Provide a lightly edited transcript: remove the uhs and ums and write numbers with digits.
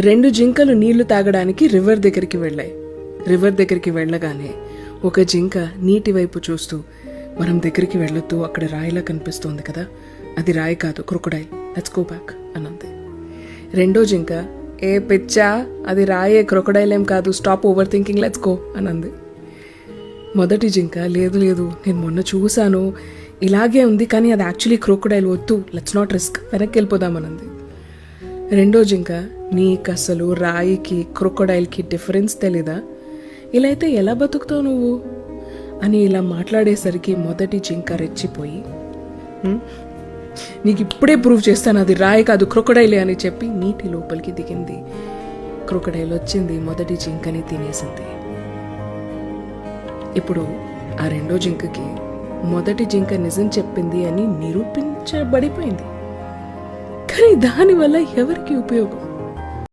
2 జింకలు నీళ్లు తాగడానికి రివర్ దగ్గరికి వెళ్ళాయి. రివర్ దగ్గరికి వెళ్ళగానే ఒక జింక నీటి వైపు చూస్తూ, మనం దగ్గరికి వెళ్ళొద్దు, అక్కడ రాయిలా కనిపిస్తోంది కదా, అది రాయి కాదు, క్రొకొడైల్, లెట్స్ గో బ్యాక్ అన్నది. రెండో జింక, ఏ పిచ్చా, అది రాయే, క్రొకొడైల్ ఏం కాదు, stop over thinking, let's go అన్నది. మొదటి జింక, లేదు లేదు, నేను మొన్న చూశాను, ఇలాగే ఉంది, కానీ అది యాక్చువల్లీ క్రొకొడైల్, వద్దు, లెట్స్ నాట్ రిస్క్, వెనక్కి వెళ్ళిపోదామన్నది. రెండో జింక, నీకు అసలు రాయికి క్రొకొడైల్కి డిఫరెన్స్ తెలీదా, ఇలా అయితే ఎలా బతుకుతావు నువ్వు అని ఇలా మాట్లాడేసరికి మొదటి జింక రెచ్చిపోయి, నీకు ఇప్పుడే ప్రూవ్ చేస్తాను, అది రాయి కాదు, క్రొకొడైలే అని చెప్పి నీటి లోపలికి దిగింది. క్రొకొడైల్ వచ్చింది, మొదటి జింకని తినేసింది. ఇప్పుడు ఆ రెండో జింకకి మొదటి జింక నిజం చెప్పింది అని నిరూపించబడిపోయింది. కానీ దానివల్ల ఎవరికి ఉపయోగం?